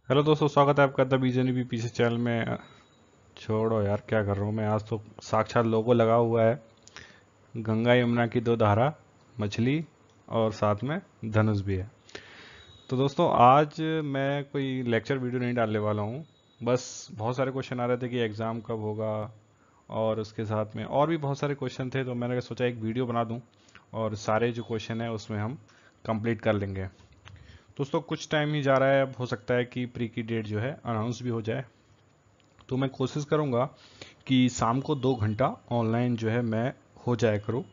Hello दोस्तों, स्वागत है आपका द बीजन बी पीछे चैनल में। छोड़ो यार, क्या कर रहा हूँ मैं। आज तो साक्षात लोगो लगा हुआ है, गंगा यमुना की दो धारा, मछली और साथ में धनुष भी है। तो दोस्तों, आज मैं कोई लेक्चर वीडियो नहीं डालने वाला हूँ। बस बहुत सारे क्वेश्चन आ रहे थे कि एग्ज़ाम कब होगा, और उसके साथ में और भी बहुत सारे क्वेश्चन थे, तो मैंने सोचा एक वीडियो बना दूँ और सारे जो क्वेश्चन है उसमें हम कंप्लीट कर लेंगे। दोस्तों, कुछ टाइम ही जा रहा है, अब हो सकता है कि प्री की डेट जो है अनाउंस भी हो जाए। तो मैं कोशिश करूंगा कि शाम को 2 घंटा ऑनलाइन जो है मैं हो जाया करूँ।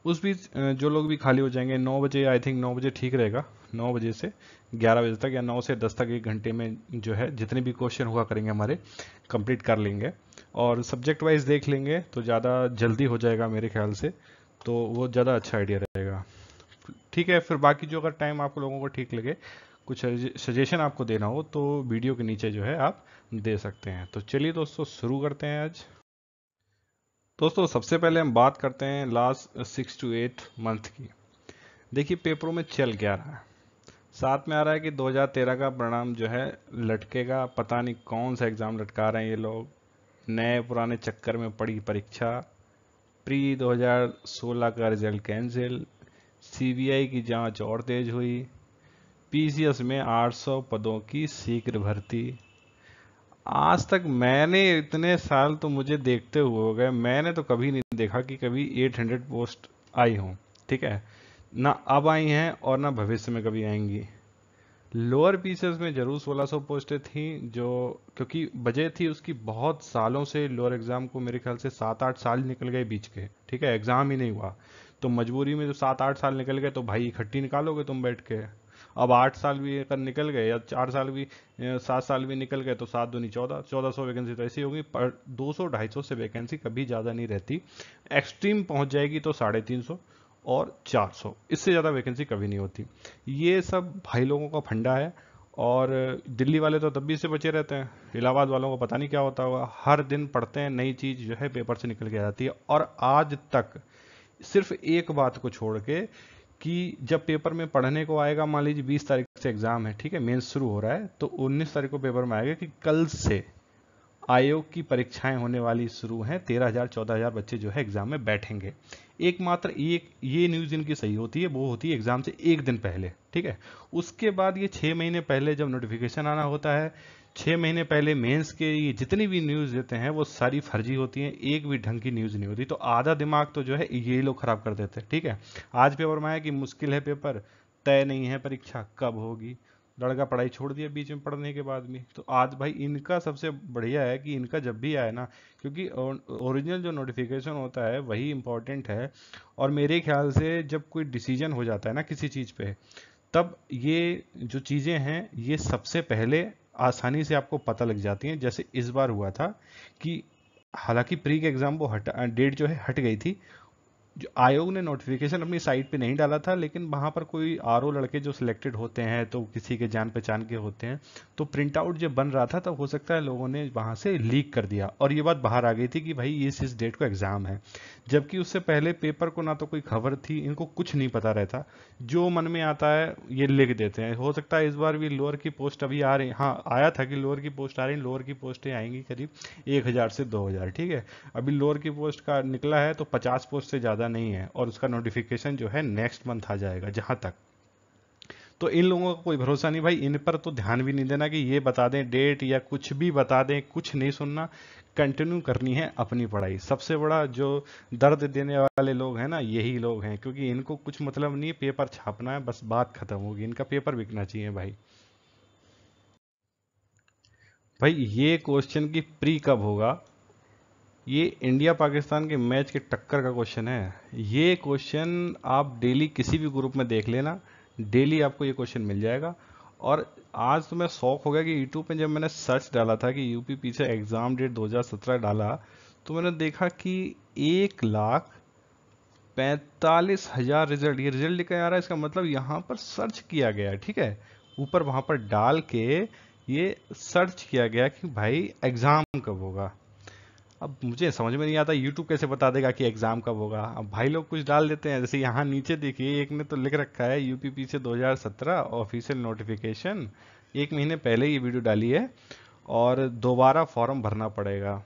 उस बीच जो लोग भी खाली हो जाएंगे 9 बजे, आई थिंक 9 बजे ठीक रहेगा। 9 बजे से 11 बजे तक या 9 से 10 तक 1 घंटे में जो है जितने भी क्वेश्चन हुआ करेंगे हमारे कंप्लीट कर लेंगे, और सब्जेक्ट वाइज देख लेंगे तो ज़्यादा जल्दी हो जाएगा मेरे ख्याल से। तो वो ज़्यादा अच्छा आइडिया रहेगा। ठीक है, फिर बाकी जो अगर टाइम आप लोगों को ठीक लगे, कुछ सजेशन आपको देना हो, तो वीडियो के नीचे जो है आप दे सकते हैं। तो चलिए दोस्तों, शुरू करते हैं आज। दोस्तों, सबसे पहले हम बात करते हैं लास्ट 6 to 8 मंथ की। देखिए, पेपरों में चल क्या रहा है। साथ में आ रहा है कि 2013 का परिणाम जो है लटकेगा। पता नहीं कौन सा एग्ज़ाम लटका रहे हैं ये लोग। नए पुराने चक्कर में पड़ी परीक्षा। प्री 2016 का रिजल्ट कैंसिल। सीबीआई की जांच और तेज हुई। पीसीएस में 800 पदों की शीघ्र भर्ती। आज तक मैंने इतने साल तो मुझे देखते हुए हो गए, मैंने तो कभी नहीं देखा कि कभी 800 पोस्ट आई हों। ठीक है, ना अब आई हैं और ना भविष्य में कभी आएंगी। लोअर पीसेस में जरूर 1600 पोस्टें थी, जो क्योंकि वजह थी उसकी, बहुत सालों से लोअर एग्जाम को, मेरे ख्याल से 7-8 साल निकल गए बीच के। ठीक है, एग्जाम ही नहीं हुआ, तो मजबूरी में जो 7-8 साल निकल गए तो भाई इकट्ठी निकालोगे तुम बैठ के। अब 8 साल भी अगर निकल गए या 4 साल भी, 7 साल भी निकल गए, तो 7 दूनी 14, 1400 वैकेंसी तो ऐसी होगी। पर 200-250 से वैकेंसी कभी ज़्यादा नहीं रहती। एक्सट्रीम पहुंच जाएगी तो 350 और 400, इससे ज़्यादा वैकेंसी कभी नहीं होती। ये सब भाई लोगों का फंडा है। और दिल्ली वाले तो तब भी से बचे रहते हैं। इलाहाबाद वालों को पता नहीं क्या होता होगा, हर दिन पढ़ते हैं नई चीज़ जो है पेपर से निकल के आ जाती है। और आज तक सिर्फ एक बात को छोड़ के, कि जब पेपर में पढ़ने को आएगा, मान लीजिए 20 तारीख से एग्जाम है, ठीक है, मेंस शुरू हो रहा है, तो 19 तारीख को पेपर में आएगा कि कल से आयोग की परीक्षाएं होने वाली शुरू हैं। 13,000-14,000 बच्चे जो है एग्जाम में बैठेंगे। एकमात्र एक ये न्यूज़ इनकी सही होती है, वो होती है एग्जाम से एक दिन पहले। ठीक है, उसके बाद ये 6 महीने पहले जब नोटिफिकेशन आना होता है, 6 महीने पहले मेंस के ये जितनी भी न्यूज़ देते हैं वो सारी फर्जी होती हैं, एक भी ढंग की न्यूज़ नहीं होती। तो आधा दिमाग तो जो है ये लोग खराब कर देते हैं। ठीक है, आज पेपर में आया कि मुश्किल है पेपर, तय नहीं है परीक्षा कब होगी। लड़का पढ़ाई छोड़ दिया बीच में पढ़ने के बाद भी। तो आज भाई इनका सबसे बढ़िया है कि इनका जब भी आए ना, क्योंकि ओरिजिनल जो नोटिफिकेशन होता है वही इंपॉर्टेंट है। और मेरे ख्याल से जब कोई डिसीजन हो जाता है ना किसी चीज़ पे, तब ये जो चीज़ें हैं ये सबसे पहले आसानी से आपको पता लग जाती हैं। जैसे इस बार हुआ था कि हालांकि प्री के एग्ज़ाम वो डेट जो है हट गई थी। जो आयोग ने नोटिफिकेशन अपनी साइट पे नहीं डाला था, लेकिन वहां पर कोई आरओ लड़के जो सिलेक्टेड होते हैं तो किसी के जान पहचान के होते हैं, तो प्रिंट आउट जब बन रहा था तब हो सकता है लोगों ने वहां से लीक कर दिया, और ये बात बाहर आ गई थी कि भाई इस डेट को एग्जाम है। जबकि उससे पहले पेपर को ना तो कोई खबर थी, इनको कुछ नहीं पता रहता, जो मन में आता है ये लिख देते हैं। हो सकता है इस बार भी लोअर की पोस्ट अभी आ रही, हाँ आया था कि लोअर की पोस्ट आ रही, लोअर की पोस्टें आएंगी करीब 1,000 से 2,000। ठीक है, अभी लोअर की पोस्ट का निकला है तो 50 पोस्ट से ज़्यादा नहीं है, और उसका नोटिफिकेशन जो है नेक्स्ट मंथ आ जाएगा जहां तक। तो इन लोगों का कोई भरोसा नहीं भाई, इन पर तो ध्यान भी नहीं देना कि ये बता दें डेट या कुछ भी बता दें, कुछ नहीं सुनना। कंटिन्यू करनी है अपनी पढ़ाई। सबसे बड़ा जो दर्द देने वाले लोग हैं ना, यही लोग हैं, क्योंकि इनको कुछ मतलब नहीं है, पेपर छापना है बस, बात खत्म होगी, इनका पेपर बिकना चाहिए भाई। भाई ये क्वेश्चन की प्री कब होगा, ये इंडिया पाकिस्तान के मैच के टक्कर का क्वेश्चन है। ये क्वेश्चन आप डेली किसी भी ग्रुप में देख लेना, डेली आपको ये क्वेश्चन मिल जाएगा। और आज तो मैं शौक हो गया कि यूट्यूब पे जब मैंने सर्च डाला था कि यूपी पीछे एग्जाम डेट 2017 डाला, तो मैंने देखा कि 1,45,000 रिजल्ट, ये रिजल्ट लेकर आ रहा है। इसका मतलब यहाँ पर सर्च किया गया है, ठीक है, ऊपर वहां पर डाल के ये सर्च किया गया कि भाई एग्जाम कब होगा। अब मुझे समझ में नहीं आता यूट्यूब कैसे बता देगा कि एग्जाम कब होगा। अब भाई लोग कुछ डाल देते हैं, जैसे यहाँ नीचे देखिए एक ने तो लिख रखा है यूपीपी से 2017 ऑफिशियल नोटिफिकेशन 1 महीने पहले ये वीडियो डाली है और दोबारा फॉर्म भरना पड़ेगा।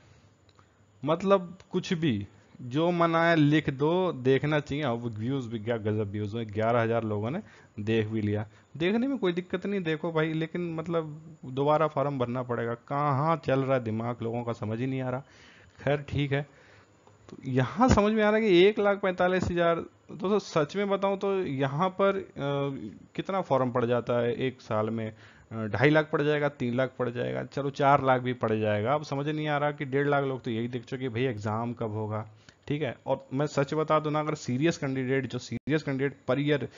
मतलब कुछ भी जो मना है लिख दो, देखना चाहिए। अब व्यूज भी क्या गजब व्यूज हुए, 11,000 लोगों ने देख भी लिया। देखने में कोई दिक्कत नहीं, देखो भाई, लेकिन मतलब दोबारा फॉर्म भरना पड़ेगा। कहाँ चल रहा है दिमाग लोगों का, समझ ही नहीं आ रहा। खैर ठीक है। तो यहाँ समझ में आ रहा है कि 1,45,000, तो सच में बताऊं तो यहाँ पर कितना फॉर्म पड़ जाता है एक साल में? 2.5 लाख पड़ जाएगा, 3 लाख पड़ जाएगा, चलो 4 लाख भी पड़ जाएगा। अब समझ नहीं आ रहा कि 1.5 लाख लोग तो यही देख चुके भाई एग्जाम कब होगा। ठीक है। और मैं सच बता दूं ना, अगर सीरियस कैंडिडेट, जो सीरियस कैंडिडेट पर ईयर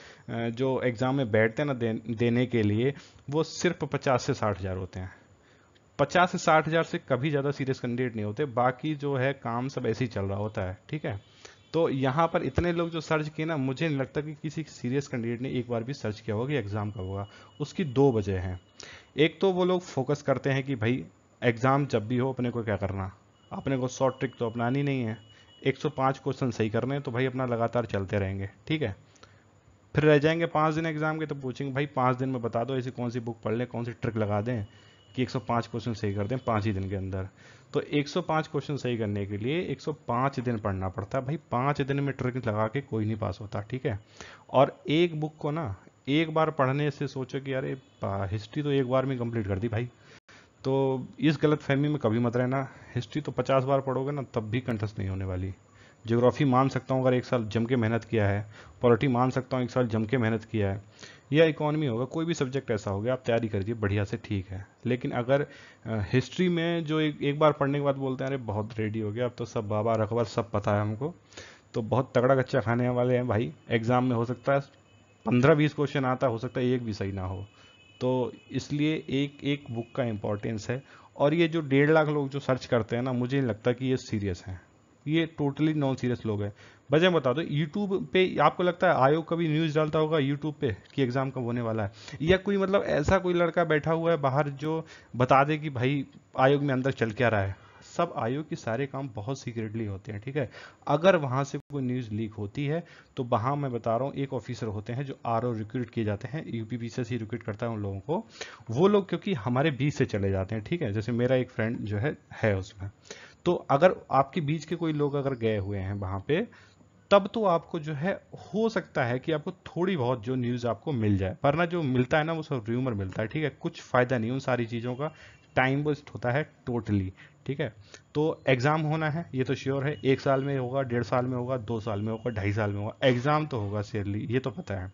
जो एग्जाम में बैठते हैं ना देने के लिए, वो सिर्फ 50 से 60 हजार होते हैं। 50 से 60 हजार से कभी ज़्यादा सीरियस कैंडिडेट नहीं होते। बाकी जो है काम सब ऐसे ही चल रहा होता है। ठीक है। तो यहाँ पर इतने लोग जो सर्च किए ना, मुझे नहीं लगता कि किसी सीरियस कैंडिडेट ने एक बार भी सर्च किया होगा कि एग्ज़ाम कब होगा। उसकी दो वजह हैं। एक तो वो लोग फोकस करते हैं कि भाई एग्ज़ाम जब भी हो अपने को क्या करना, अपने को शॉर्ट ट्रिक तो अपनानी नहीं है। 105 क्वेश्चन सही करने हैं तो भाई अपना लगातार चलते रहेंगे। ठीक है। फिर रह जाएंगे 5 दिन एग्जाम के, तो पूछेंगे भाई 5 दिन में बता दो ऐसी कौन सी बुक पढ़ लें, कौन सी ट्रिक लगा दें कि 105 क्वेश्चन सही कर दें 5 ही दिन के अंदर। तो 105 क्वेश्चन सही करने के लिए 105 दिन पढ़ना पड़ता है भाई। 5 दिन में ट्रिक लगा के कोई नहीं पास होता। ठीक है। और एक बुक को ना एक बार पढ़ने से सोचो कि अरे हिस्ट्री तो एक बार में कंप्लीट कर दी भाई, तो इस गलत फहमी में कभी मत रहना। हिस्ट्री तो 50 बार पढ़ोगे ना तब भी कंठस्थ नहीं होने वाली। ज्योग्राफी मान सकता हूँ अगर एक साल जम के मेहनत किया है, पॉलिटी मान सकता हूँ एक साल जम के मेहनत किया है, या इकोनॉमी होगा, कोई भी सब्जेक्ट ऐसा हो गया, आप तैयारी करिए बढ़िया से। ठीक है। लेकिन अगर हिस्ट्री में जो एक बार पढ़ने के बाद बोलते हैं अरे बहुत रेडी हो गया, अब तो सब बाबा अकबर सब पता है हमको, तो बहुत तगड़ा कच्चा खाने वाले हैं भाई। एग्जाम में हो सकता है 15-20 क्वेश्चन आता, हो सकता है एक भी सही ना हो। तो इसलिए एक एक बुक का इम्पोर्टेंस है। और ये जो 1.5 लाख लोग जो सर्च करते हैं ना, मुझे नहीं लगता कि ये सीरियस हैं। ये टोटली नॉन सीरियस लोग हैं। वजह बता दो, यूट्यूब पे आपको लगता है आयोग कभी न्यूज़ डालता होगा यूट्यूब पे कि एग्जाम कब होने वाला है? या कोई मतलब ऐसा कोई लड़का बैठा हुआ है बाहर जो बता दे कि भाई आयोग में अंदर चल क्या रहा है? सब आयोग के सारे काम बहुत सीक्रेटली होते हैं। ठीक है। अगर वहां से कोई न्यूज़ लीक होती है तो वहां मैं बता रहा हूँ एक ऑफिसर होते हैं जो आरओ रिक्रूट किए जाते हैं, यूपीपीसी से ही रिक्रूट करता है उन लोगों को। वो लोग क्योंकि हमारे बीच से चले जाते हैं। ठीक है। जैसे मेरा एक फ्रेंड जो है उसमें। तो अगर आपके बीच के कोई लोग अगर गए हुए हैं वहां पे, तब तो आपको जो है हो सकता है कि आपको थोड़ी बहुत जो न्यूज़ आपको मिल जाए, वरना जो मिलता है ना वो सब र्यूमर मिलता है। ठीक है। कुछ फायदा नहीं उन सारी चीज़ों का, टाइम वेस्ट होता है टोटली। ठीक है। तो एग्जाम होना है ये तो श्योर है, 1 साल में होगा, 1.5 साल में होगा, 2 साल में होगा, 2.5 साल में होगा, एग्जाम तो होगा शेयरली, ये तो पता है।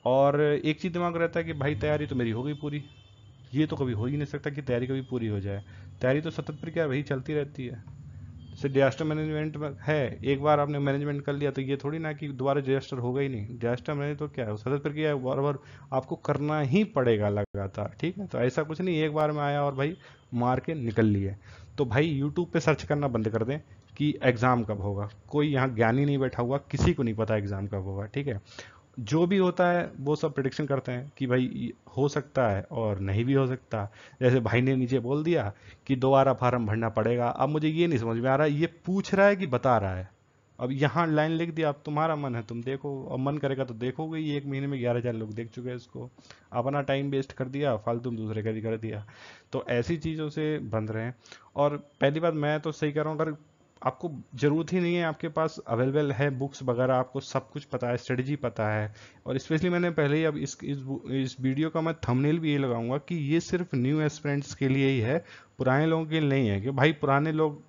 और एक चीज दिमाग रहता है कि भाई तैयारी तो मेरी हो गई पूरी। ये तो कभी हो ही नहीं सकता कि तैयारी कभी पूरी हो जाए। तैयारी तो सतत प्रक्रिया वही चलती रहती है। जैसे डिजास्टर मैनेजमेंट में है, एक बार आपने मैनेजमेंट कर लिया तो ये थोड़ी ना कि दोबारा डिजास्टर होगा ही नहीं। डिजास्टर मैनेज तो क्या है, सतत प्रक्रिया है, बार बार आपको करना ही पड़ेगा लगातार। ठीक है। तो ऐसा कुछ नहीं एक बार में आया और भाई मार के निकल लिए। तो भाई यूट्यूब पे सर्च करना बंद कर दें कि एग्जाम कब होगा। कोई यहाँ ज्ञानी नहीं बैठा हुआ, किसी को नहीं पता एग्जाम कब होगा। ठीक है। जो भी होता है वो सब प्रिडिक्शन करते हैं कि भाई हो सकता है और नहीं भी हो सकता। जैसे भाई ने नीचे बोल दिया कि दोबारा फार्म भरना पड़ेगा, अब मुझे ये नहीं समझ में आ रहा है ये पूछ रहा है कि बता रहा है। अब यहाँ लाइन लिख दिया, अब तुम्हारा मन है तुम देखो, अब मन करेगा तो देखोगे ही। 1 महीने में 11,000 लोग देख चुके हैं इसको, अपना टाइम वेस्ट कर दिया फालतू में, दूसरे का भी कर दिया। तो ऐसी चीज़ों से बंद रहें। और पहली बात मैं तो सही कह रहा हूँ, अगर आपको जरूरत ही नहीं है, आपके पास अवेलेबल है बुक्स वगैरह, आपको सब कुछ पता है, स्ट्रेटजी पता है। और स्पेशली मैंने पहले ही अब इस वीडियो का मैं थंबनेल भी ये लगाऊंगा कि ये सिर्फ न्यू एस्पिरेंट्स के लिए ही है, पुराने लोगों के लिए नहीं है। कि भाई पुराने लोग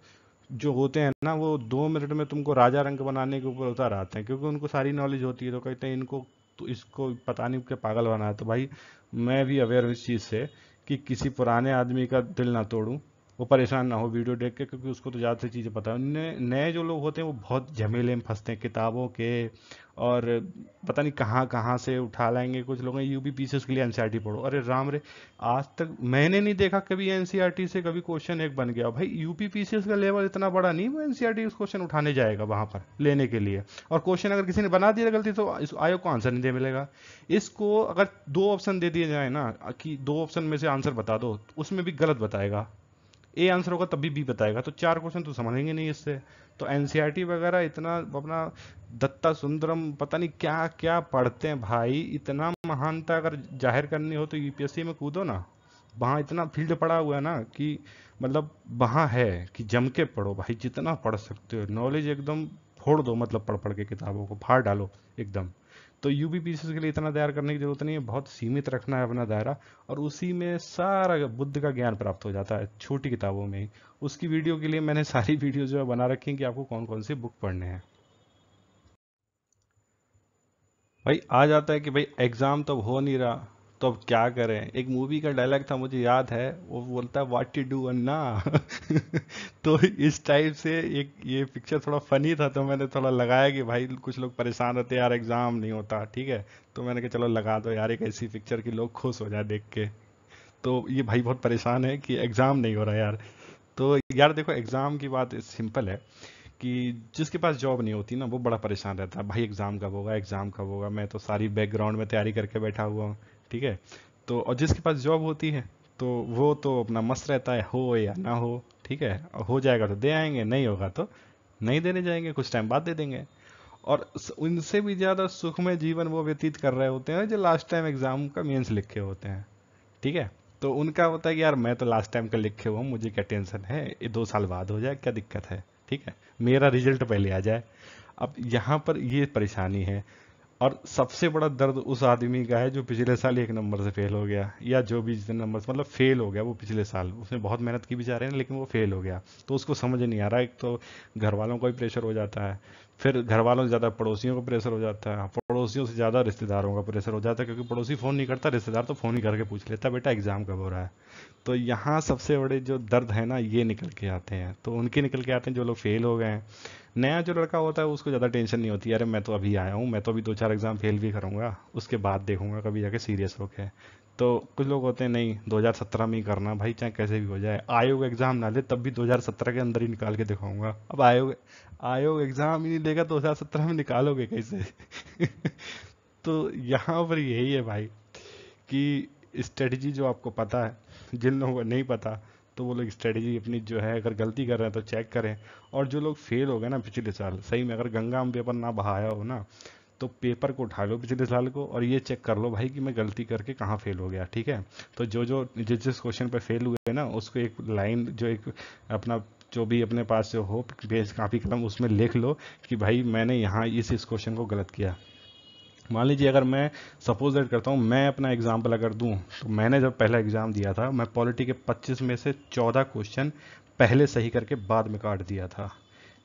जो होते हैं ना वो 2 मिनट में तुमको राजा रंग बनाने के ऊपर उतार आते हैं, क्योंकि उनको सारी नॉलेज होती है। तो कहते हैं इनको तो इसको पता नहीं क्या पागल बना है। तो भाई मैं भी अवेयर हूँ इस चीज़ से कि किसी पुराने आदमी का दिल ना तोड़ूं, वो परेशान ना हो वीडियो देख के, क्योंकि उसको तो ज़्यादा सी चीज़ें पता है। नए जो लोग होते हैं वो बहुत झमेले में फंसते हैं किताबों के, और पता नहीं कहाँ कहाँ से उठा लाएंगे। कुछ लोग यूपीपीसी के लिए एनसीईआरटी पढ़ो, अरे राम रे, आज तक मैंने नहीं देखा कभी एनसीईआरटी से कभी क्वेश्चन एक बन गया भाई। यूपीपीसी का लेवल इतना बड़ा नहीं, वो एनसीईआरटी क्वेश्चन उठाने जाएगा वहां पर लेने के लिए। और क्वेश्चन अगर किसी ने बना दिया गलती तो इस आयोग को आंसर नहीं दे मिलेगा। इसको अगर 2 ऑप्शन दे दिए जाए ना कि 2 ऑप्शन में से आंसर बता दो, उसमें भी गलत बताएगा, ए आंसर होगा तभी बी बताएगा, तो 4 क्वेश्चन तो समझेंगे नहीं इससे। तो एनसीईआरटी वगैरह इतना अपना दत्ता सुंदरम पता नहीं क्या क्या पढ़ते हैं भाई। इतना महानता अगर जाहिर करनी हो तो यूपीएससी में कूदो ना, वहाँ इतना फील्ड पड़ा हुआ है ना कि मतलब वहाँ है कि जम के पढ़ो भाई, जितना पढ़ सकते हो नॉलेज एकदम फोड़ दो, मतलब पढ़ पढ़ के किताबों को फाड़ डालो एकदम। तो यूपीपीसीसी के लिए इतना तैयार करने की जरूरत नहीं है, बहुत सीमित रखना है अपना दायरा, और उसी में सारा बुद्ध का ज्ञान प्राप्त हो जाता है छोटी किताबों में ही। उसकी वीडियो के लिए मैंने सारी वीडियो जो है बना रखी है कि आपको कौन कौन सी बुक पढ़ने हैं। भाई आ जाता है कि भाई एग्जाम तो अब हो नहीं रहा, तो अब क्या करें। एक मूवी का डायलॉग था मुझे याद है, वो बोलता है व्हाट टू डू अन्ना। तो इस टाइप से एक ये पिक्चर थोड़ा फनी था, तो मैंने थोड़ा लगाया कि भाई कुछ लोग परेशान रहते हैं यार एग्जाम नहीं होता, ठीक है। तो मैंने कहा चलो लगा दो यार एक ऐसी पिक्चर की लोग खुश हो जाए देख के। तो ये भाई बहुत परेशान है कि एग्जाम नहीं हो रहा यार। तो यार देखो एग्जाम की बात सिंपल है कि जिसके पास जॉब नहीं होती ना वो बड़ा परेशान रहता है, भाई एग्जाम कब होगा, एग्जाम कब होगा, मैं तो सारी बैकग्राउंड में तैयारी करके बैठा हुआ हूँ, ठीक है। तो और जिसके पास जॉब होती है तो वो तो अपना मस्त रहता है, हो या ना हो, ठीक है। और हो जाएगा तो दे आएंगे, नहीं होगा तो नहीं देने जाएंगे, कुछ टाइम बाद दे देंगे। और उनसे भी ज्यादा सुखमय जीवन वो व्यतीत कर रहे होते हैं जो लास्ट टाइम एग्जाम का मेंस लिखे होते हैं, ठीक है। तो उनका होता है कि यार मैं तो लास्ट टाइम का लिखे हुआ हूँ, मुझे क्या टेंशन है, ये 2 साल बाद हो जाए क्या दिक्कत है, ठीक है, मेरा रिजल्ट पहले आ जाए। अब यहाँ पर ये परेशानी है। और सबसे बड़ा दर्द उस आदमी का है जो पिछले साल 1 नंबर से फेल हो गया, या जो भी जितने नंबर से मतलब फेल हो गया वो पिछले साल, उसने बहुत मेहनत की बेचारे ने लेकिन वो फेल हो गया। तो उसको समझ नहीं आ रहा, एक तो घर वालों को भी प्रेशर हो जाता है, फिर घर वालों से ज़्यादा पड़ोसियों को प्रेशर हो जाता है, पड़ोसियों से ज़्यादा रिश्तेदारों का प्रेशर हो जाता है, क्योंकि पड़ोसी फ़ोन नहीं करता, रिश्तेदार तो फ़ोन ही करके पूछ लेता है बेटा एग्जाम कब हो रहा है। तो यहाँ सबसे बड़े जो दर्द है ना ये निकल के आते हैं, तो उनके निकल के आते हैं जो लोग फेल हो गए हैं। नया जो लड़का होता है उसको ज़्यादा टेंशन नहीं होती, अरे मैं तो अभी आया हूँ, मैं तो अभी 2 4 एग्जाम फेल भी करूंगा, उसके बाद देखूंगा कभी जाके सीरियस होके। तो कुछ लोग होते हैं नहीं 2017 में ही करना भाई, चाहे कैसे भी हो जाए, आयोग एग्जाम ना ले तब भी 2017 के अंदर ही निकाल के दिखाऊंगा। अब आयोग आयोग एग्जाम ही नहीं लेगा 2017 में निकालोगे कैसे। तो यहाँ पर यही है भाई कि स्ट्रेटजी जो आपको पता है, जिन लोगों को नहीं पता तो वो लोग स्ट्रेटजी अपनी जो है अगर गलती कर रहे हैं तो चेक करें। और जो लोग फेल हो गए ना पिछले साल, सही में अगर गंगा में पेपर ना बहाया हो ना, तो पेपर को उठा लो पिछले साल को और ये चेक कर लो भाई कि मैं गलती करके कहाँ फेल हो गया, ठीक है। तो जो जो जिस जिस क्वेश्चन पे फेल हुए ना उसको एक लाइन जो एक अपना जो भी अपने पास जो हो पेज कापी कलम उसमें लिख लो कि भाई मैंने यहाँ इस क्वेश्चन को गलत किया। मान लीजिए अगर मैं सपोज दैट करता हूँ, मैं अपना एग्जाम्पल अगर दूं, तो मैंने जब पहला एग्जाम दिया था मैं पॉलिटी के 25 में से 14 क्वेश्चन पहले सही करके बाद में काट दिया था।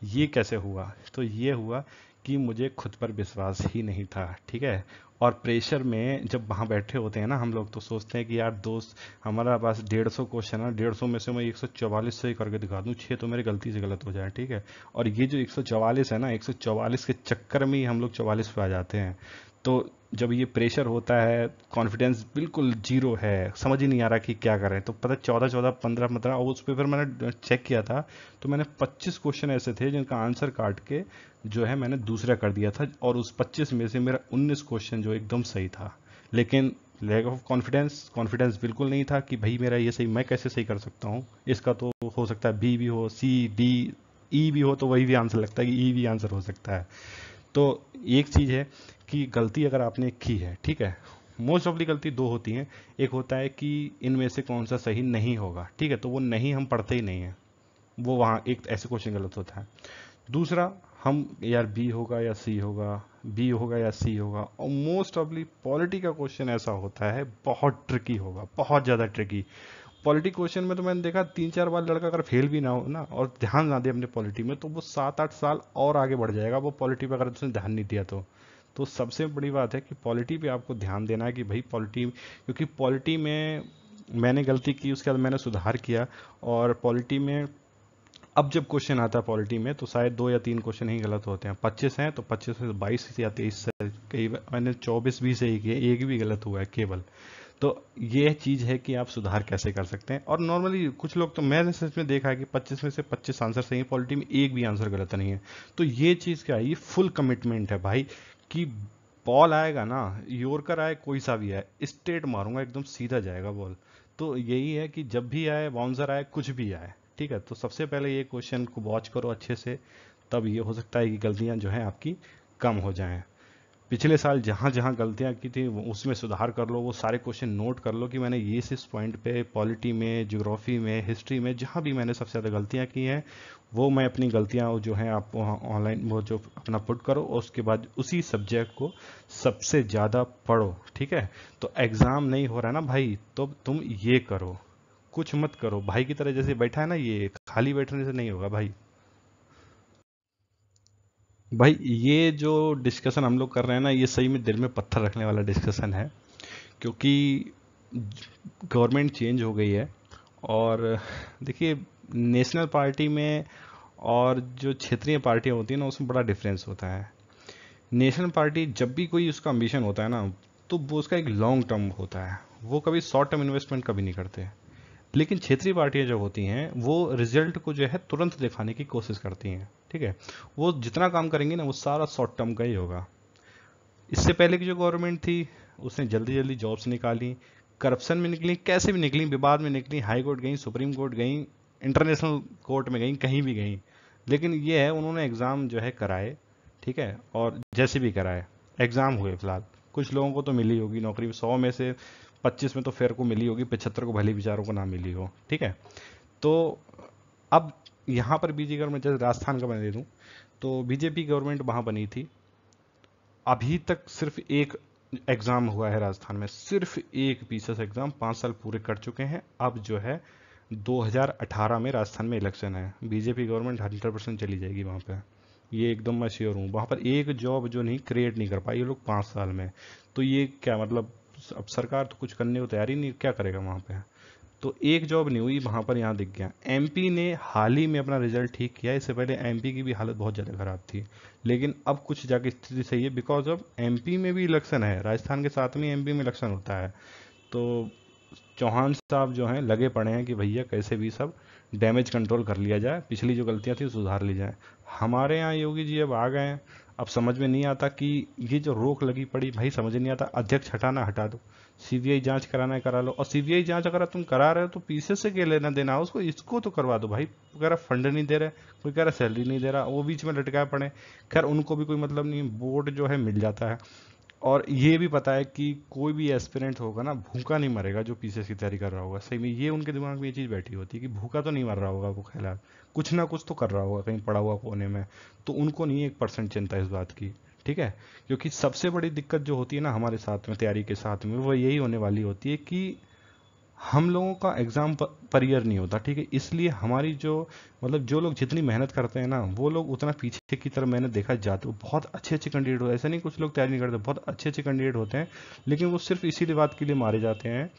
ये कैसे हुआ? तो ये हुआ कि मुझे खुद पर विश्वास ही नहीं था, ठीक है। और प्रेशर में जब वहाँ बैठे होते हैं ना हम लोग तो सोचते हैं कि यार दोस्त हमारा पास 150 क्वेश्चन है, 150 में से मैं 144 सही करके दिखा दूं, 6 तो मेरे गलती से गलत हो जाए, ठीक है। और ये जो 144 है ना, 144 के चक्कर में ही हम लोग 44 पे आ जाते हैं। तो जब ये प्रेशर होता है, कॉन्फिडेंस बिल्कुल जीरो है, समझ ही नहीं आ रहा कि क्या करें, तो पता 14 14 15 15 और उस पेपर मैंने चेक किया था तो मैंने 25 क्वेश्चन ऐसे थे जिनका आंसर काट के जो है मैंने दूसरा कर दिया था, और उस 25 में से मेरा 19 क्वेश्चन जो एकदम सही था। लेकिन लैक ऑफ कॉन्फिडेंस, कॉन्फिडेंस बिल्कुल नहीं था कि भाई मेरा ये सही, मैं कैसे सही कर सकता हूँ, इसका तो हो सकता है बी भी हो, सी डी ई भी हो, तो वही भी आंसर लगता है कि ई भी आंसर हो सकता है। तो एक चीज है कि गलती अगर आपने की है, ठीक है, मोस्ट ऑफली गलती दो होती हैं। एक होता है कि इनमें से कौन सा सही नहीं होगा, ठीक है, तो वो नहीं हम पढ़ते ही नहीं है, वो वहाँ एक ऐसे क्वेश्चन गलत होता है। दूसरा, हम यार बी होगा या सी होगा, बी होगा या सी होगा, और मोस्ट ऑफली पॉलिटी का क्वेश्चन ऐसा होता है बहुत ट्रिकी होगा, बहुत ज़्यादा ट्रिकी। पॉलिटी क्वेश्चन में तो मैंने देखा 3 4 बार लड़का अगर फेल भी ना हो ना और ध्यान ना दे अपने पॉलिटी में, तो वो 7 8 साल और आगे बढ़ जाएगा वो पॉलिटी पे, अगर उसने ध्यान नहीं दिया तो सबसे बड़ी बात है कि पॉलिटी पे आपको ध्यान देना है कि भाई पॉलिटी, क्योंकि पॉलिटी में मैंने गलती की उसके बाद मैंने सुधार किया। और पॉलिटी में अब जब क्वेश्चन आता है पॉलिटी में तो शायद 2 या 3 क्वेश्चन ही गलत होते हैं, 25 हैं तो 25 से 22 या 23 से, कई बार मैंने 24 20 से ही किए, एक भी गलत हुआ है केवल। तो ये चीज है कि आप सुधार कैसे कर सकते हैं। और नॉर्मली कुछ लोग तो मैंने सच में देखा है कि 25 में से 25 आंसर सही है, पॉलिटी में एक भी आंसर गलत नहीं है। तो ये चीज क्या है, ये फुल कमिटमेंट है भाई कि बॉल आएगा ना, यॉर्कर आए कोई सा भी आए, स्ट्रेट मारूंगा एकदम सीधा जाएगा बॉल। तो यही है कि जब भी आए, बाउंसर आए, कुछ भी आए, ठीक है, तो सबसे पहले ये क्वेश्चन को वॉच करो अच्छे से, तब ये हो सकता है कि गलतियां जो है आपकी कम हो जाएं। पिछले साल जहाँ जहाँ गलतियाँ की थी उसमें सुधार कर लो, वो सारे क्वेश्चन नोट कर लो कि मैंने ये इस पॉइंट पे पॉलिटी में, ज्योग्राफी में, हिस्ट्री में, जहाँ भी मैंने सबसे ज़्यादा गलतियाँ की हैं वो मैं अपनी गलतियाँ जो हैं आप ऑनलाइन वो जो अपना पुट करो, और उसके बाद उसी सब्जेक्ट को सबसे ज़्यादा पढ़ो। ठीक है, तो एग्ज़ाम नहीं हो रहा है ना भाई, तो तुम ये करो, कुछ मत करो भाई की तरह जैसे बैठा है ना, ये खाली बैठने से नहीं होगा भाई। भाई ये जो डिस्कशन हम लोग कर रहे हैं ना, ये सही में दिल में पत्थर रखने वाला डिस्कशन है, क्योंकि गवर्नमेंट चेंज हो गई है। और देखिए, नेशनल पार्टी में और जो क्षेत्रीय पार्टियां होती हैं ना, उसमें बड़ा डिफरेंस होता है। नेशनल पार्टी जब भी कोई उसका एम्बिशन होता है ना, तो वो उसका एक लॉन्ग टर्म होता है, वो कभी शॉर्ट टर्म इन्वेस्टमेंट कभी नहीं करते। लेकिन क्षेत्रीय पार्टियां जो होती हैं वो रिजल्ट को जो है तुरंत दिखाने की कोशिश करती हैं। ठीक है, वो जितना काम करेंगी ना वो सारा शॉर्ट टर्म का ही होगा। इससे पहले की जो गवर्नमेंट थी उसने जल्दी जल्दी जॉब्स निकाली, करप्शन में निकली, कैसे भी निकली, विवाद में निकली, हाई कोर्ट गई, सुप्रीम कोर्ट गई, इंटरनेशनल कोर्ट में गई, कहीं भी गई। लेकिन ये है, उन्होंने एग्ज़ाम जो है कराए। ठीक है, और जैसे भी कराए एग्ज़ाम हुए। फिलहाल कुछ लोगों को तो मिली होगी नौकरी, 100 में से 25 में तो फेयर को मिली होगी, 75 को भले बेचारों को ना मिली हो। ठीक है, तो अब यहाँ पर बीजेपी गवर्नमेंट, जैसे राजस्थान का मैं दे दूँ, तो बीजेपी गवर्नमेंट वहाँ बनी थी, अभी तक सिर्फ एक एग्ज़ाम हुआ है राजस्थान में, सिर्फ एक पीसीएस एग्ज़ाम, 5 साल पूरे कर चुके हैं। अब जो है 2018 में राजस्थान में इलेक्शन है, बीजेपी गवर्नमेंट 100% चली जाएगी वहाँ पे, ये एकदम मैं श्योर हूँ। वहाँ पर एक जॉब जो नहीं क्रिएट नहीं कर पाई ये लोग 5 साल में, तो ये क्या मतलब, अब सरकार तो कुछ करने को तैयार ही नहीं, क्या करेगा वहाँ पे। तो एक जॉब नहीं हुई वहां पर, यहाँ दिख गया। एमपी ने हाल ही में अपना रिजल्ट ठीक किया, इससे पहले एमपी की भी हालत बहुत ज़्यादा खराब थी, लेकिन अब कुछ जाके स्थिति सही है, बिकॉज ऑफ एमपी में भी इलेक्शन है, राजस्थान के साथ में एमपी में इलेक्शन होता है। तो चौहान साहब जो हैं लगे पड़े हैं कि भैया कैसे भी सब डैमेज कंट्रोल कर लिया जाए, पिछली जो गलतियां थी सुधार ली जाए। हमारे यहाँ योगी जी अब आ गए हैं, अब समझ में नहीं आता कि ये जो रोक लगी पड़ी, भाई समझ नहीं आता, अध्यक्ष हटाना हटा दो, सीबीआई जांच कराना है करा लो, और सीबीआई जांच अगर तुम करा रहे हो तो पीछे से क्या लेना देना है उसको, इसको तो करवा दो भाई। कोई कह रहा फंड नहीं दे रहे, कोई कह रहा सैलरी नहीं दे रहा, वो बीच में लटकाए पड़े। खैर उनको भी कोई मतलब नहीं, बोर्ड जो है मिल जाता है। और ये भी पता है कि कोई भी एस्पिरेंट होगा ना भूखा नहीं मरेगा, जो पीसीएस की तैयारी कर रहा होगा, सही में ये उनके दिमाग में ये चीज़ बैठी होती है कि भूखा तो नहीं मर रहा होगा वो, ख्याल कुछ ना कुछ तो कर रहा होगा कहीं पड़ा हुआ कोने में। तो उनको नहीं 1% चिंता इस बात की। ठीक है, क्योंकि सबसे बड़ी दिक्कत जो होती है ना हमारे साथ में तैयारी के साथ में, वो यही होने वाली होती है कि हम लोगों का एग्ज़ाम पर ईयर नहीं होता। ठीक है, इसलिए हमारी जो मतलब जो लोग जितनी मेहनत करते हैं ना, वो लोग उतना पीछे की तरफ मैंने देखा जाते हैं, बहुत अच्छे अच्छे कैंडिडेट होते हैं, ऐसा नहीं कुछ लोग तैयारी नहीं करते, बहुत अच्छे अच्छे कैंडिडेट होते हैं, लेकिन वो सिर्फ इसीलिए बात के लिए मारे जाते हैं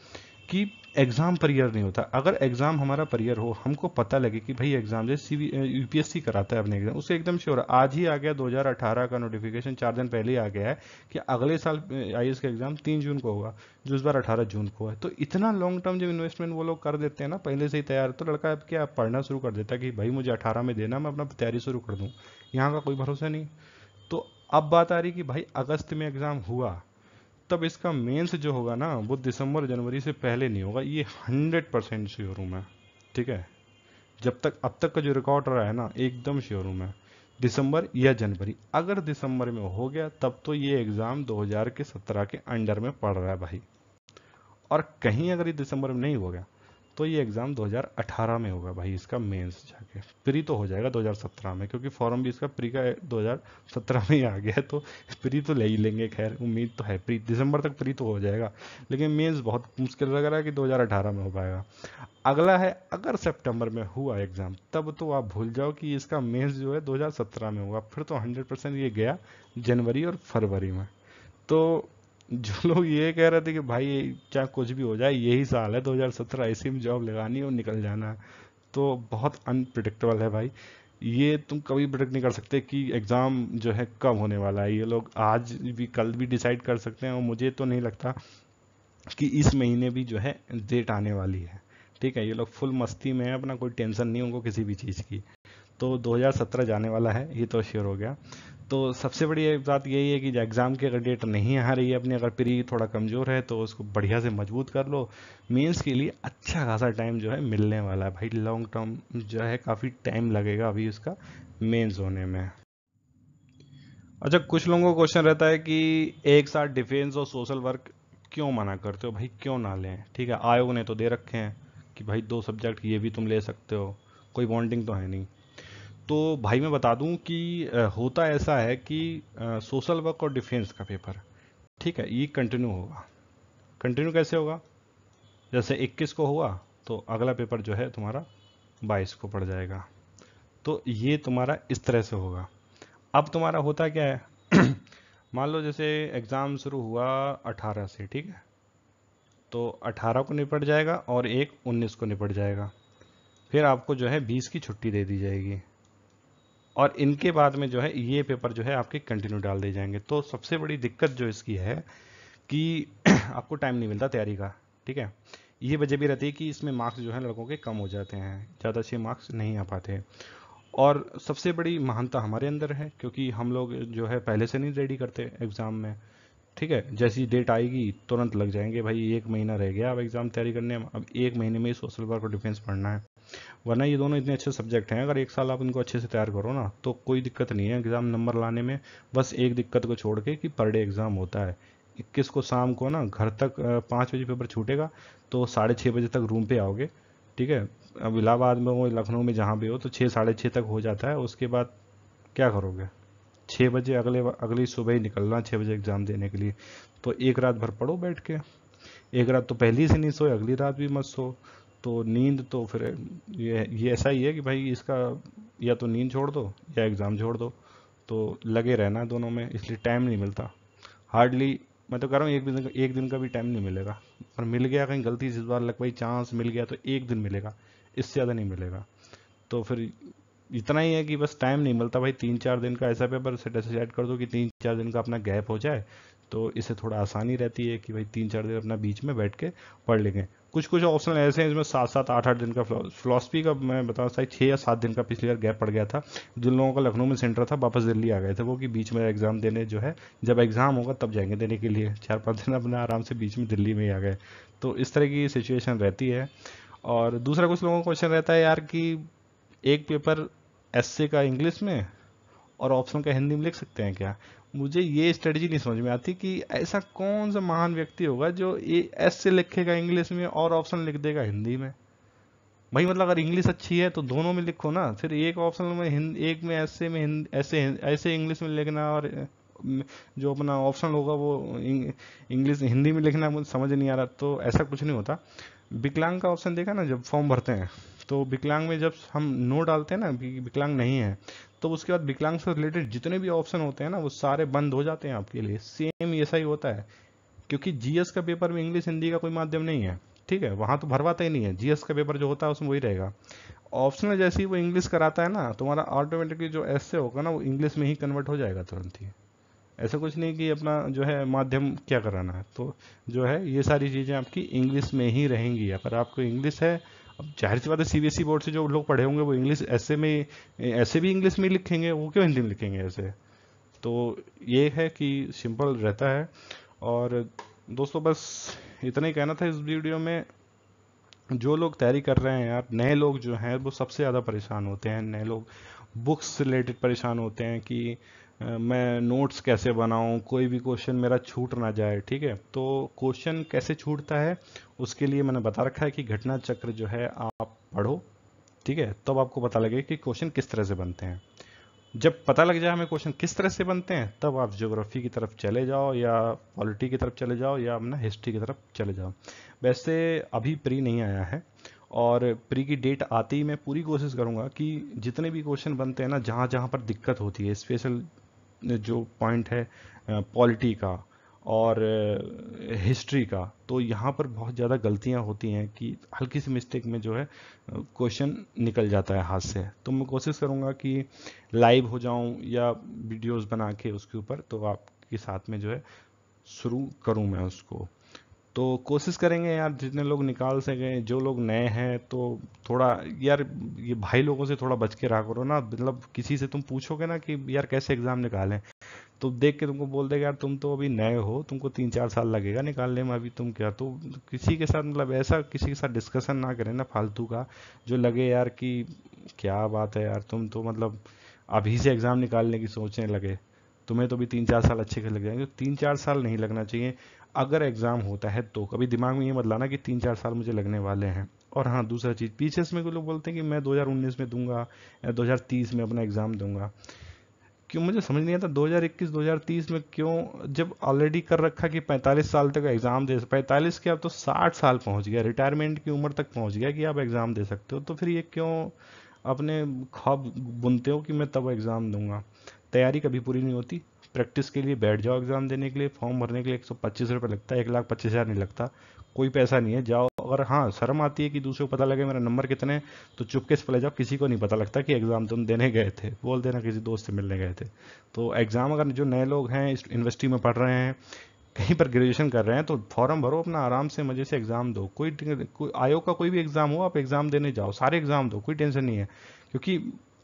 कि एग्ज़ाम परियर नहीं होता। अगर एग्ज़ाम हमारा परियर हो, हमको पता लगे कि भाई एग्ज़ाम जैसे यूपीएससी कराता है अपने एग्ज़ाम, उससे एकदम श्योर है। आज ही आ गया 2018 का नोटिफिकेशन, 4 दिन पहले ही आ गया है कि अगले साल आईएएस का एग्ज़ाम 3 जून को होगा, जो इस बार 18 जून को है। तो इतना लॉन्ग टर्म जब इन्वेस्टमेंट वो लोग कर देते हैं ना पहले से ही तैयार, तो लड़का अब क्या पढ़ना शुरू कर देता है कि भाई मुझे 18 में देना, मैं अपना तैयारी शुरू कर दूँ। यहाँ का कोई भरोसा नहीं। तो अब बात आ रही कि भाई अगस्त में एग्ज़ाम हुआ, तब इसका मेंस जो होगा ना वो दिसंबर जनवरी से पहले नहीं होगा, ये 100% श्योर हूँ मैं। ठीक है, जब तक अब तक का जो रिकॉर्ड रहा है ना, एकदम श्योर हूँ मैं, दिसंबर या जनवरी। अगर दिसंबर में हो गया तब तो ये एग्ज़ाम 2017 के अंडर में पड़ रहा है भाई। और कहीं अगर ये दिसंबर में नहीं हो गया तो ये एग्ज़ाम 2018 में होगा भाई, इसका मेंस जाके प्री तो हो जाएगा 2017 में, क्योंकि फॉर्म भी इसका प्री का 2017 में ही आ गया है, तो प्री तो ले ही लेंगे। खैर उम्मीद तो है प्री दिसंबर तक प्री तो हो जाएगा, लेकिन मेंस बहुत मुश्किल लग रहा है कि 2018 में हो पाएगा। अगला है, अगर सितंबर में हुआ एग्ज़ाम तब तो आप भूल जाओ कि इसका मेंस जो है 2017 में होगा, फिर तो 100% ये गया जनवरी और फरवरी में। तो जो लोग ये कह रहे थे कि भाई चाहे कुछ भी हो जाए यही साल है 2017, इसी में जॉब लगानी और निकल जाना है, तो बहुत अनप्रिडिक्टेबल है भाई। ये तुम कभी प्रिडिक्ट नहीं कर सकते कि एग्ज़ाम जो है कब होने वाला है। ये लोग आज भी कल भी डिसाइड कर सकते हैं, और मुझे तो नहीं लगता कि इस महीने भी जो है डेट आने वाली है। ठीक है, ये लोग फुल मस्ती में है, अपना कोई टेंशन नहीं उनको किसी भी चीज़ की। तो 2017 जाने वाला है, ये तो श्योर हो गया। तो सबसे बड़ी बात यही है कि एग्ज़ाम की अगर डेट नहीं आ रही है अपनी, अगर प्री थोड़ा कमज़ोर है तो उसको बढ़िया से मजबूत कर लो। मेंस के लिए अच्छा खासा टाइम जो है मिलने वाला है भाई, लॉन्ग टर्म जो है काफ़ी टाइम लगेगा अभी उसका मेंस होने में। अच्छा, कुछ लोगों को क्वेश्चन रहता है कि एक साथ डिफेंस और सोशल वर्क क्यों मना करते हो भाई, क्यों ना लें? ठीक है, आयोग ने तो दे रखे हैं कि भाई 2 सब्जेक्ट ये भी तुम ले सकते हो, कोई बॉन्डिंग तो है नहीं। तो भाई मैं बता दूं कि होता ऐसा है कि सोशल वर्क और डिफेंस का पेपर, ठीक है, ये कंटिन्यू होगा। कंटिन्यू कैसे होगा? जैसे 21 को हुआ तो अगला पेपर जो है तुम्हारा 22 को पड़ जाएगा। तो ये तुम्हारा इस तरह से होगा। अब तुम्हारा होता क्या है मान लो जैसे एग्ज़ाम शुरू हुआ 18 से, ठीक है, तो 18 को निपट जाएगा और एक 19 को निपट जाएगा। फिर आपको जो है 20 की छुट्टी दे दी जाएगी और इनके बाद में जो है ये पेपर जो है आपके कंटिन्यू डाल दिए जाएंगे। तो सबसे बड़ी दिक्कत जो इसकी है कि आपको टाइम नहीं मिलता तैयारी का, ठीक है। ये वजह भी रहती है कि इसमें मार्क्स जो है लड़कों के कम हो जाते हैं, ज़्यादा अच्छे मार्क्स नहीं आ पाते। और सबसे बड़ी महानता हमारे अंदर है क्योंकि हम लोग जो है पहले से नहीं रेडी करते एग्ज़ाम में, ठीक है। जैसी डेट आएगी तुरंत लग जाएंगे भाई, 1 महीना रह गया अब एग्ज़ाम तैयारी करने में, अब 1 महीने में ही सोशल वर्क और डिफेंस पढ़ना है। वरना ये दोनों इतने अच्छे सब्जेक्ट हैं, अगर एक साल आप इनको अच्छे से तैयार करो ना तो कोई दिक्कत नहीं है एग्ज़ाम नंबर लाने में। बस एक दिक्कत को छोड़ के कि पर डे एग्ज़ाम होता है। 21 को शाम को ना घर तक 5 बजे पेपर छूटेगा तो 6:30 बजे तक रूम पे आओगे, ठीक है। अब इलाहाबाद में हो, लखनऊ में, जहाँ भी हो, तो 6 साढ़े 6 तक हो जाता है। उसके बाद क्या करोगे? 6 बजे अगली सुबह ही निकलना, 6 बजे एग्ज़ाम देने के लिए। तो एक रात भर पढ़ो बैठ के। एक रात तो पहली से नहीं सोए, अगली रात भी मत सो। तो नींद तो फिर ये ऐसा ही है कि भाई इसका या तो नींद छोड़ दो या एग्ज़ाम छोड़ दो, तो लगे रहना दोनों में, इसलिए टाइम नहीं मिलता हार्डली। मैं तो कह रहा हूँ एक दिन का भी टाइम नहीं मिलेगा। पर मिल गया कहीं गलती से इस बार, लग भाई चांस मिल गया तो एक दिन मिलेगा, इससे ज़्यादा नहीं मिलेगा। तो फिर इतना ही है कि बस टाइम नहीं मिलता भाई। 3-4 दिन का ऐसा पेपर सेट कर दो कि 3-4 दिन का अपना गैप हो जाए, तो इससे थोड़ा आसानी रहती है कि भाई 3-4 दिन अपना बीच में बैठ के पढ़ लेंगे। कुछ कुछ ऑप्शन ऐसे हैं इसमें 7-7 8-8 दिन का। फिलोसफी का मैं बताऊँ शायद 6 या 7 दिन का पिछली बार गैप पड़ गया था। जिन लोगों का लखनऊ में सेंटर था वापस दिल्ली आ गए थे वो, कि बीच में एग्जाम देने जो है, जब एग्जाम होगा तब जाएंगे देने के लिए। 4-5 दिन अपना आराम से बीच में दिल्ली में ही आ गए। तो इस तरह की सिचुएशन रहती है। और दूसरा कुछ लोगों को क्वेश्चन रहता है यार कि एक पेपर एसए का इंग्लिश में और ऑप्शन का हिंदी में लिख सकते हैं क्या? मुझे ये स्ट्रेटजी नहीं समझ में आती कि ऐसा कौन सा महान व्यक्ति होगा जो ये एसए लिखेगा इंग्लिश में और ऑप्शन लिख देगा हिंदी में। भाई मतलब अगर इंग्लिश अच्छी है तो दोनों में लिखो ना, फिर एक ऑप्शन में एक में ऐसे में ऐसे ऐसे इंग्लिश में लिखना, और जो अपना ऑप्शन होगा वो इंग्लिश हिंदी में लिखना। मुझे समझ नहीं आ रहा। तो ऐसा कुछ नहीं होता। विकलांग का ऑप्शन देखा ना जब फॉर्म भरते हैं, तो विकलांग में जब हम नो डालते हैं ना कि विकलांग नहीं है, तो उसके बाद विकलांग से रिलेटेड जितने भी ऑप्शन होते हैं ना वो सारे बंद हो जाते हैं आपके लिए। सेम ऐसा ही होता है क्योंकि जीएस का पेपर में इंग्लिश हिंदी का कोई माध्यम नहीं है, ठीक है, वहां तो भरवाता ही नहीं है। जीएस का पेपर जो होता है उसमें वही रहेगा। ऑप्शनल जैसे ही वो इंग्लिश कराता है ना, तुम्हारा ऑटोमेटिकली जो ऐसे होगा ना वो इंग्लिश में ही कन्वर्ट हो जाएगा तुरंत ही। ऐसा कुछ नहीं कि अपना जो है माध्यम क्या कराना है। तो जो है ये सारी चीज़ें आपकी इंग्लिश में ही रहेंगी। अगर आपको इंग्लिश है, अब जाहिर सी बात है सीबीएसई बोर्ड से जो लोग पढ़े होंगे वो इंग्लिश ऐसे में, ऐसे भी इंग्लिश में ही लिखेंगे, वो क्यों हिंदी में लिखेंगे ऐसे। तो ये है कि सिंपल रहता है। और दोस्तों बस इतना ही कहना था इस वीडियो में। जो लोग तैयारी कर रहे हैं यार, नए लोग जो हैं वो सबसे ज़्यादा परेशान होते हैं। नए लोग बुक्स से रिलेटेड परेशान होते हैं कि मैं नोट्स कैसे बनाऊं, कोई भी क्वेश्चन मेरा छूट ना जाए, ठीक है। तो क्वेश्चन कैसे छूटता है उसके लिए मैंने बता रखा है कि घटना चक्र जो है आप पढ़ो, ठीक है, तब आपको पता लगे कि क्वेश्चन किस तरह से बनते हैं। जब पता लग जाए हमें क्वेश्चन किस तरह से बनते हैं, तब आप ज्योग्राफी की तरफ चले जाओ या पॉलिटी की तरफ चले जाओ या अपना हिस्ट्री की तरफ चले जाओ। वैसे अभी प्री नहीं आया है, और प्री की डेट आते ही मैं पूरी कोशिश करूंगा कि जितने भी क्वेश्चन बनते हैं ना, जहाँ जहाँ पर दिक्कत होती है, स्पेशल जो पॉइंट है पॉलिटी का और हिस्ट्री का, तो यहाँ पर बहुत ज़्यादा गलतियाँ होती हैं कि हल्की सी मिस्टेक में जो है क्वेश्चन निकल जाता है हाथ से। तो मैं कोशिश करूँगा कि लाइव हो जाऊँ या वीडियोस बना के उसके ऊपर, तो आपके साथ में जो है शुरू करूँ मैं उसको। तो कोशिश करेंगे यार जितने लोग निकाल सकें। जो लोग नए हैं तो थोड़ा यार ये भाई लोगों से थोड़ा बच के रहा करो ना। मतलब किसी से तुम पूछोगे ना कि यार कैसे एग्जाम निकालें, तो देख के तुमको बोल देगा यार तुम तो अभी नए हो, तुमको 3-4 साल लगेगा निकालने में, अभी तुम क्या। तो किसी के साथ मतलब ऐसा किसी के साथ डिस्कशन ना करें ना फालतू का, जो लगे यार कि क्या बात है यार, तुम तो मतलब अभी से एग्जाम निकालने की सोचने लगे। तुम्हें तो भी 3-4 साल अच्छे के लग जाएंगे। 3-4 साल नहीं लगना चाहिए अगर एग्ज़ाम होता है तो। कभी दिमाग में ये मत लाना कि 3-4 साल मुझे लगने वाले हैं। और हाँ, दूसरा चीज़, पीछे में कोई लोग बोलते हैं कि मैं 2019 में दूंगा या 2030 में अपना एग्ज़ाम दूंगा। क्यों, मुझे समझ नहीं आता 2021-2030 में क्यों, जब ऑलरेडी कर रखा कि 45 साल तक एग्जाम दे, 45 के अब तो 60 साल पहुंच गया, रिटायरमेंट की उम्र तक पहुंच गया कि आप एग्जाम दे सकते हो। तो फिर ये क्यों अपने ख्वाब बुनते हो कि मैं तब एग्जाम दूंगा। तैयारी कभी पूरी नहीं होती। प्रैक्टिस के लिए बैठ जाओ, एग्जाम देने के लिए फॉर्म भरने के लिए 125 रुपये लगता है, 1,25,000 नहीं लगता, कोई पैसा नहीं है, जाओ। अगर हाँ शर्म आती है कि दूसरे को पता लगे मेरा नंबर कितने हैं, तो चुपके से चले जाओ, किसी को नहीं पता लगता कि एग्ज़ाम तुम देने गए थे, बोल देना किसी दोस्त से मिलने गए थे। तो एग्ज़ाम, अगर जो नए लोग हैं इस यूनिवर्सिटी में पढ़ रहे हैं, कहीं पर ग्रेजुएशन कर रहे हैं, तो फॉर्म भरो अपना, आराम से मजे से एग्ज़ाम दो। कोई आयोग का कोई भी एग्ज़ाम हो, आप एग्ज़ाम देने जाओ, सारे एग्ज़ाम दो, कोई टेंशन नहीं है। क्योंकि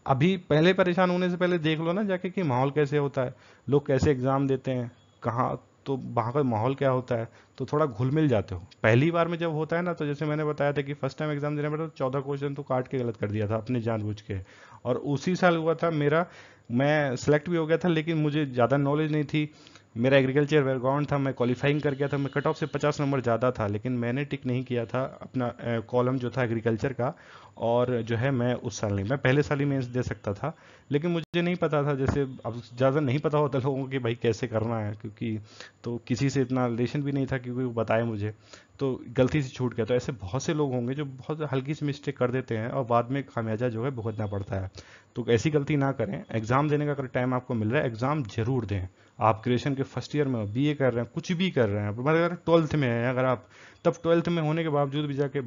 अभी पहले परेशान होने से पहले देख लो ना जाके कि माहौल कैसे होता है, लोग कैसे एग्ज़ाम देते हैं, कहाँ, तो वहाँ का माहौल क्या होता है, तो थोड़ा घुल मिल जाते हो। पहली बार में जब होता है ना, तो जैसे मैंने बताया था कि फर्स्ट टाइम एग्जाम देने में तो 14 क्वेश्चन तो काट के गलत कर दिया था अपने जानबूझ के। और उसी साल हुआ था मेरा, मैं सेलेक्ट भी हो गया था, लेकिन मुझे ज़्यादा नॉलेज नहीं थी। मेरा एग्रीकल्चर बैकग्राउंड था, मैं क्वालिफाइंग कर गया था, मैं कट ऑफ से 50 नंबर ज़्यादा था, लेकिन मैंने टिक नहीं किया था अपना कॉलम जो था एग्रीकल्चर का। और जो है मैं उस साल नहीं, मैं पहले साल ही मेंस दे सकता था, लेकिन मुझे नहीं पता था। जैसे अब ज़्यादा नहीं पता होता लोगों को कि भाई कैसे करना है, क्योंकि तो किसी से इतना रिलेशन भी नहीं था कि कोई बताए मुझे, तो गलती से छूट गया। तो ऐसे बहुत से लोग होंगे जो बहुत हल्की सी मिस्टेक कर देते हैं और बाद में खामियाजा जो है भुगतना पड़ता है। तो ऐसी गलती ना करें। एग्ज़ाम देने का अगर टाइम आपको मिल रहा है, एग्ज़ाम जरूर दें। आप ग्रेजुएशन के फर्स्ट ईयर में हो, बीए कर रहे हैं, कुछ भी कर रहे हैं, अगर 12th में है अगर आप, तब 12th में होने के बावजूद भी जाके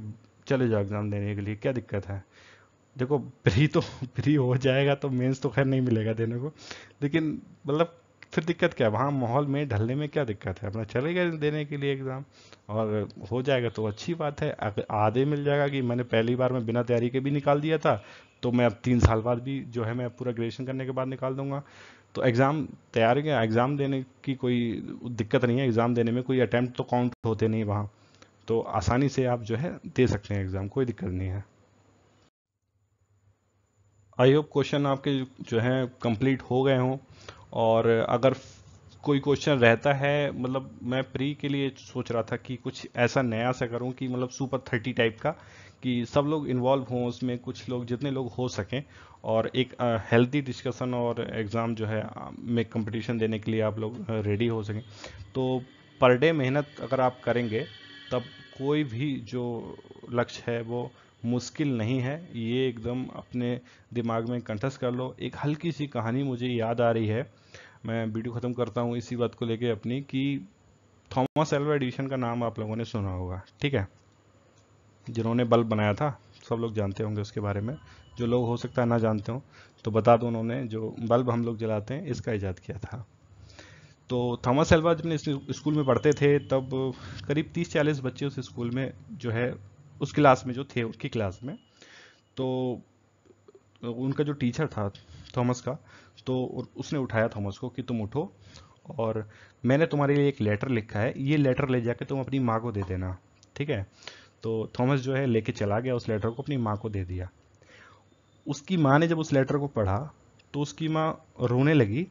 चले जाओ एग्ज़ाम देने के लिए, क्या दिक्कत है। देखो प्री तो प्री हो जाएगा तो मेंस तो खैर नहीं मिलेगा देने को, लेकिन मतलब फिर दिक्कत क्या है, वहाँ माहौल में ढलने में क्या दिक्कत है, अपना चलेगा देने के लिए एग्ज़ाम। और हो जाएगा तो अच्छी बात है। अगर आधे मिल जाएगा कि मैंने पहली बार में बिना तैयारी के भी निकाल दिया था, तो मैं अब 3 साल बाद भी जो है मैं पूरा ग्रेजुएशन करने के बाद निकाल दूंगा। तो एग्ज़ाम तैयारी के एग्ज़ाम देने की कोई दिक्कत नहीं है, एग्ज़ाम देने में कोई अटैम्प्ट तो काउंट होते नहीं वहाँ, तो आसानी से आप जो है दे सकते हैं एग्ज़ाम, कोई दिक्कत नहीं है। आई होप क्वेश्चन आपके जो हैं कंप्लीट हो गए हों। और अगर कोई क्वेश्चन रहता है, मतलब मैं प्री के लिए सोच रहा था कि कुछ ऐसा नया सा करूं कि मतलब सुपर 30 टाइप का, कि सब लोग इन्वॉल्व हों उसमें, कुछ लोग जितने लोग हो सकें, और एक हेल्दी डिस्कशन और एग्ज़ाम जो है में कंपटीशन देने के लिए आप लोग रेडी हो सकें। तो पर डे मेहनत अगर आप करेंगे, तब कोई भी जो लक्ष्य है वो मुश्किल नहीं है। ये एकदम अपने दिमाग में कंठस्थ कर लो। एक हल्की सी कहानी मुझे याद आ रही है, मैं वीडियो ख़त्म करता हूँ इसी बात को लेके अपनी, कि थॉमस एल्वा एडिसन का नाम आप लोगों ने सुना होगा, ठीक है, जिन्होंने बल्ब बनाया था, सब लोग जानते होंगे उसके बारे में। जो लोग हो सकता है ना जानते हो तो बता दो, उन्होंने जो बल्ब हम लोग जलाते हैं इसका इजाद किया था। तो थॉमस एल्वा जब स्कूल में पढ़ते थे, तब करीब 30-40 बच्चे उस स्कूल में जो है, उस क्लास में जो थे उनकी क्लास में, तो उनका जो टीचर था थॉमस का, तो उसने उठाया थॉमस को कि तुम उठो, और मैंने तुम्हारे लिए एक लेटर लिखा है, ये लेटर ले जाके तुम अपनी माँ को दे देना, ठीक है। तो थॉमस जो है लेके चला गया, उस लेटर को अपनी माँ को दे दिया। उसकी माँ ने जब उस लेटर को पढ़ा, तो उसकी माँ रोने लगी।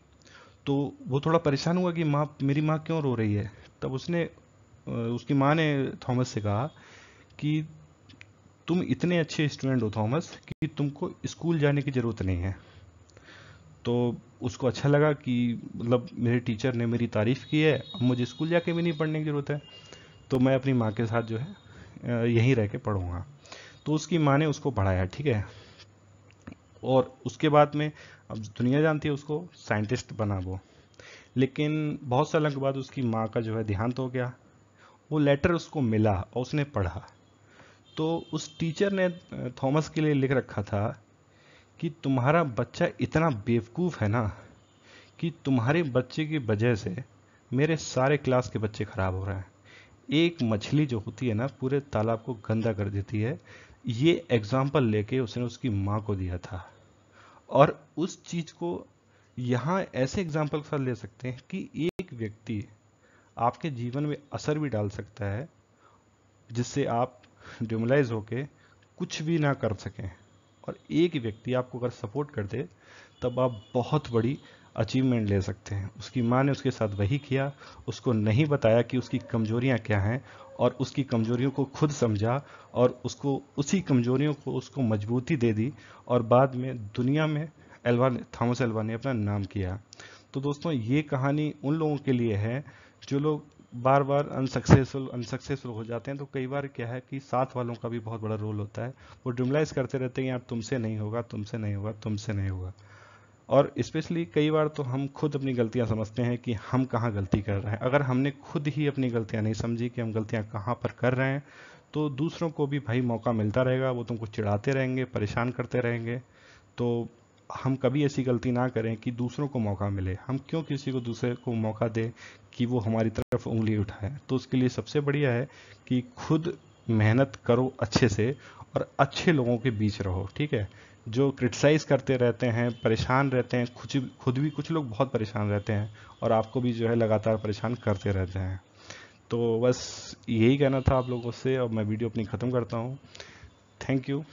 तो वो थोड़ा परेशान हुआ कि माँ, मेरी माँ क्यों रो रही है। तब उसकी माँ ने थॉमस से कहा कि तुम इतने अच्छे स्टूडेंट हो थॉमस, कि तुमको स्कूल जाने की ज़रूरत नहीं है। तो उसको अच्छा लगा कि मतलब मेरे टीचर ने मेरी तारीफ़ की है, अब मुझे स्कूल जाके भी नहीं पढ़ने की ज़रूरत है, तो मैं अपनी माँ के साथ जो है यहीं रह के पढ़ूंगा। तो उसकी माँ ने उसको पढ़ाया, ठीक है। और उसके बाद में, अब दुनिया जानती है उसको, साइंटिस्ट बना वो। लेकिन बहुत सालों के बाद उसकी माँ का जो है देहांत हो गया। वो लेटर उसको मिला और उसने पढ़ा। तो उस टीचर ने थॉमस के लिए लिख रखा था कि तुम्हारा बच्चा इतना बेवकूफ़ है ना, कि तुम्हारे बच्चे की वजह से मेरे सारे क्लास के बच्चे खराब हो रहे हैं। एक मछली जो होती है ना, पूरे तालाब को गंदा कर देती है। ये एग्जाम्पल लेके उसने उसकी माँ को दिया था। और उस चीज को यहाँ ऐसे एग्जाम्पल के साथ ले सकते हैं कि एक व्यक्ति आपके जीवन में असर भी डाल सकता है, जिससे आप डिमोलाइज होके कुछ भी ना कर सकें। और एक व्यक्ति आपको अगर सपोर्ट कर दे, तब आप बहुत बड़ी अचीवमेंट ले सकते हैं। उसकी माँ ने उसके साथ वही किया, उसको नहीं बताया कि उसकी कमजोरियां क्या हैं, और उसकी कमजोरियों को खुद समझा और उसको उसी कमजोरियों को उसको मजबूती दे दी, और बाद में दुनिया में थॉमस एल्वा ने अपना नाम किया। तो दोस्तों ये कहानी उन लोगों के लिए है जो लोग बार बार अनसक्सेसफुल हो जाते हैं। तो कई बार क्या है कि साथ वालों का भी बहुत बड़ा रोल होता है, वो ड्रीमलाइज करते रहते हैं यार तुमसे नहीं होगा, तुमसे नहीं होगा, तुमसे नहीं होगा। और स्पेशली कई बार तो हम खुद अपनी गलतियां समझते हैं कि हम कहाँ गलती कर रहे हैं। अगर हमने खुद ही अपनी गलतियां नहीं समझी कि हम गलतियां कहाँ पर कर रहे हैं, तो दूसरों को भी भाई मौका मिलता रहेगा, वो तुमको चिढ़ाते रहेंगे, परेशान करते रहेंगे। तो हम कभी ऐसी गलती ना करें कि दूसरों को मौका मिले। हम क्यों किसी को दूसरे को मौका दें कि वो हमारी तरफ उंगली उठाए। तो उसके लिए सबसे बढ़िया है कि खुद मेहनत करो अच्छे से, और अच्छे लोगों के बीच रहो, ठीक है। जो क्रिटिसाइज करते रहते हैं, परेशान रहते हैं, खुद भी कुछ लोग बहुत परेशान रहते हैं और आपको भी जो है लगातार परेशान करते रहते हैं। तो बस यही कहना था आप लोगों से, और मैं वीडियो अपनी ख़त्म करता हूँ। Thank you.